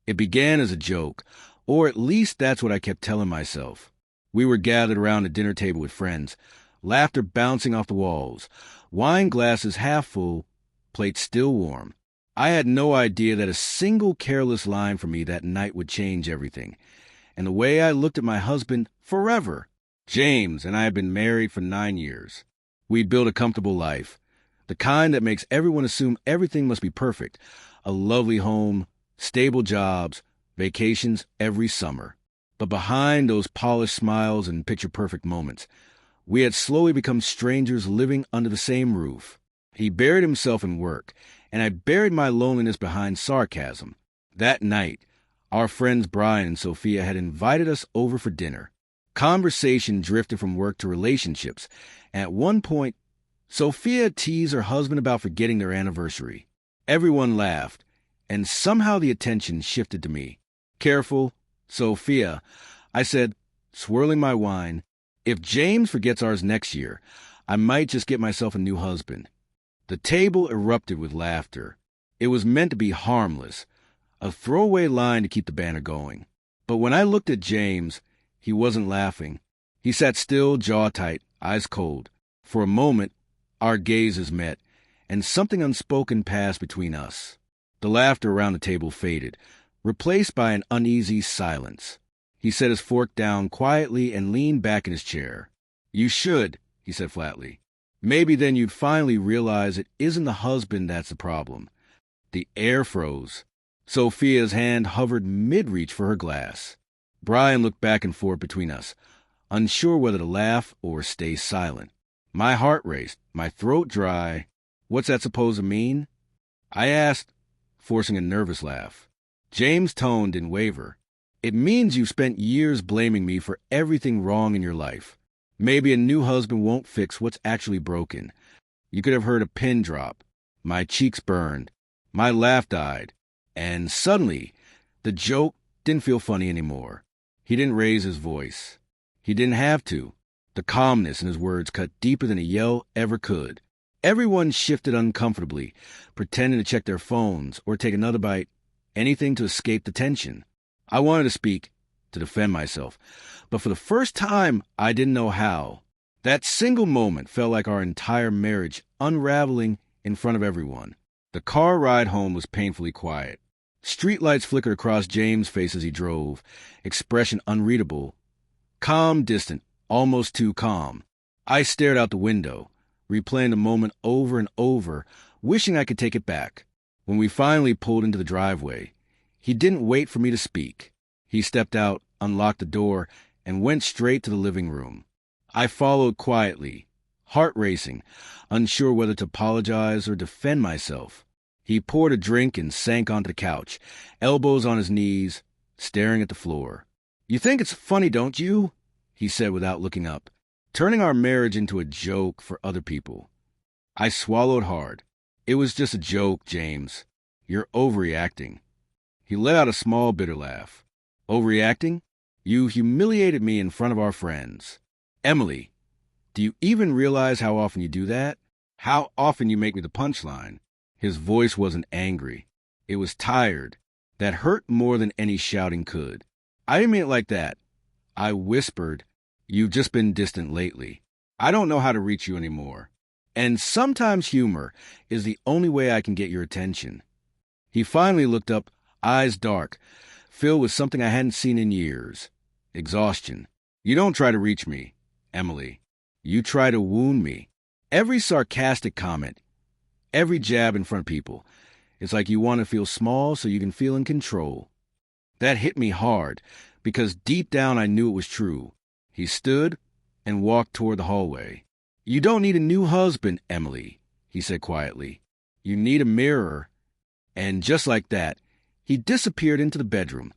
It began as a joke, or at least that's what I kept telling myself. We were gathered around a dinner table with friends, laughter bouncing off the walls, wine glasses half full, plates still warm. I had no idea that a single careless line from me that night would change everything. And the way I looked at my husband forever. James and I had been married for 9 years. We'd built a comfortable life, the kind that makes everyone assume everything must be perfect. A lovely home, stable jobs, vacations every summer. But behind those polished smiles and picture-perfect moments, we had slowly become strangers living under the same roof. He buried himself in work, and I buried my loneliness behind sarcasm. That night, our friends Brian and Sophia had invited us over for dinner. Conversation drifted from work to relationships, and at one point, Sophia teased her husband about forgetting their anniversary. Everyone laughed, and somehow the attention shifted to me. Careful, Sophia, I said, swirling my wine. If James forgets ours next year, I might just get myself a new husband. The table erupted with laughter. It was meant to be harmless, a throwaway line to keep the banter going. But when I looked at James, he wasn't laughing. He sat still, jaw tight, eyes cold. For a moment, our gazes met, and something unspoken passed between us. The laughter around the table faded, replaced by an uneasy silence. He set his fork down quietly and leaned back in his chair. "You should," he said flatly. "Maybe then you'd finally realize it isn't the husband that's the problem." The air froze. Sophia's hand hovered mid-reach for her glass. Brian looked back and forth between us, unsure whether to laugh or stay silent. My heart raced, my throat dry. "What's that supposed to mean?" I asked, forcing a nervous laugh. James' tone didn't waver. "It means you've spent years blaming me for everything wrong in your life. Maybe a new husband won't fix what's actually broken." You could have heard a pin drop. My cheeks burned. My laugh died. And suddenly, the joke didn't feel funny anymore. He didn't raise his voice. He didn't have to. The calmness in his words cut deeper than a yell ever could. Everyone shifted uncomfortably, pretending to check their phones or take another bite, anything to escape the tension. I wanted to speak, to defend myself, but for the first time, I didn't know how. That single moment felt like our entire marriage unraveling in front of everyone. The car ride home was painfully quiet. Streetlights flickered across James' face as he drove, expression unreadable. Calm, distant, almost too calm. I stared out the window, replaying the moment over and over, wishing I could take it back. When we finally pulled into the driveway, he didn't wait for me to speak. He stepped out, unlocked the door, and went straight to the living room. I followed quietly, heart racing, unsure whether to apologize or defend myself. He poured a drink and sank onto the couch, elbows on his knees, staring at the floor. "You think it's funny, don't you?" he said without looking up, "turning our marriage into a joke for other people." I swallowed hard. "It was just a joke, James. You're overreacting." He let out a small, bitter laugh. "Overreacting? You humiliated me in front of our friends. Emily, do you even realize how often you do that? How often you make me the punchline?" His voice wasn't angry. It was tired. That hurt more than any shouting could. "I didn't mean it like that." I whispered, "You've just been distant lately. I don't know how to reach you anymore. And sometimes humor is the only way I can get your attention." He finally looked up, eyes dark, filled with something I hadn't seen in years. Exhaustion. "You don't try to reach me, Emily. You try to wound me." Every sarcastic comment, every jab in front of people, it's like you want to feel small so you can feel in control. That hit me hard, because deep down I knew it was true. He stood and walked toward the hallway. "You don't need a new husband, Emily," he said quietly. "You need a mirror." And just like that, he disappeared into the bedroom,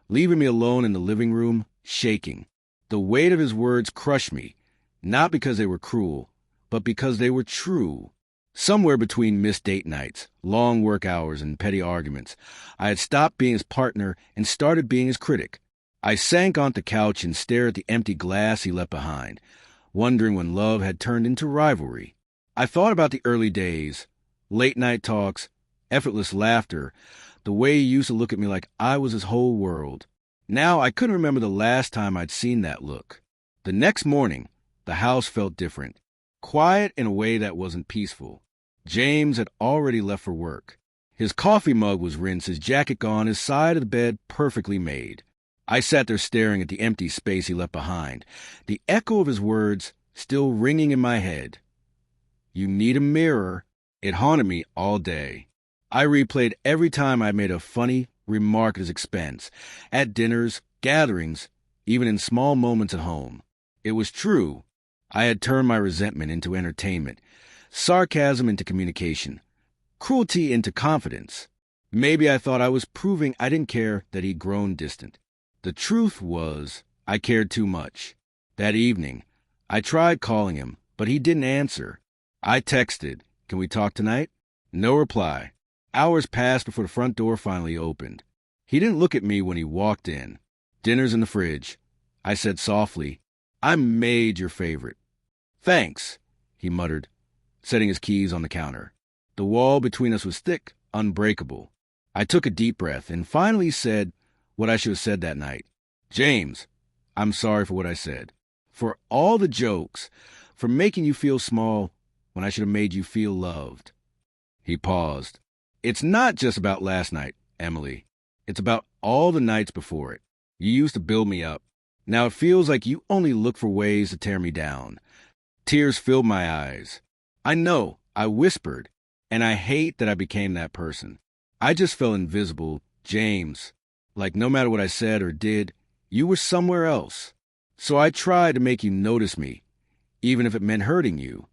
leaving me alone in the living room, shaking. The weight of his words crushed me, not because they were cruel, but because they were true. Somewhere between missed date nights, long work hours, and petty arguments, I had stopped being his partner and started being his critic. I sank onto the couch and stared at the empty glass he left behind, wondering when love had turned into rivalry. I thought about the early days, late-night talks, effortless laughter, the way he used to look at me like I was his whole world. Now I couldn't remember the last time I'd seen that look. The next morning, the house felt different. Quiet in a way that wasn't peaceful. James had already left for work. His coffee mug was rinsed, his jacket gone, his side of the bed perfectly made. I sat there staring at the empty space he left behind, the echo of his words still ringing in my head. You need a mirror. It haunted me all day. I replayed every time I made a funny remark at his expense, at dinners, gatherings, even in small moments at home. It was true. I had turned my resentment into entertainment, sarcasm into communication, cruelty into confidence. Maybe I thought I was proving I didn't care that he'd grown distant. The truth was, I cared too much. That evening, I tried calling him, but he didn't answer. I texted, "Can we talk tonight?" No reply. Hours passed before the front door finally opened. He didn't look at me when he walked in. "Dinner's in the fridge." I said softly, "I made your favorite." "Thanks," he muttered, setting his keys on the counter. The wall between us was thick, unbreakable. I took a deep breath and finally said what I should have said that night. "James, I'm sorry for what I said. For all the jokes, for making you feel small when I should have made you feel loved." He paused. "It's not just about last night, Emily. It's about all the nights before it. You used to build me up. Now it feels like you only look for ways to tear me down." Tears filled my eyes. "I know," I whispered, "and I hate that I became that person. I just felt invisible, James. Like no matter what I said or did, you were somewhere else. So I tried to make you notice me, even if it meant hurting you."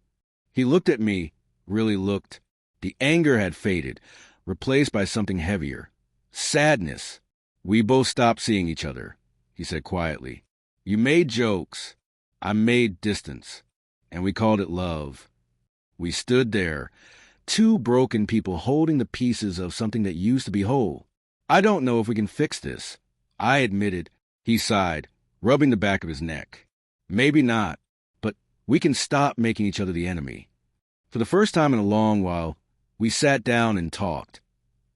He looked at me, really looked. The anger had faded, replaced by something heavier. Sadness. "We both stopped seeing each other," he said quietly. "You made jokes. I made distance. And we called it love." We stood there, two broken people holding the pieces of something that used to be whole. "I don't know if we can fix this," I admitted. He sighed, rubbing the back of his neck. "Maybe not, but we can stop making each other the enemy." For the first time in a long while, we sat down and talked.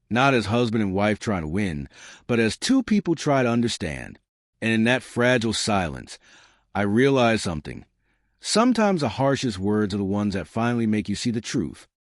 Not as husband and wife trying to win, but as two people try to understand. And in that fragile silence, I realized something. Sometimes the harshest words are the ones that finally make you see the truth.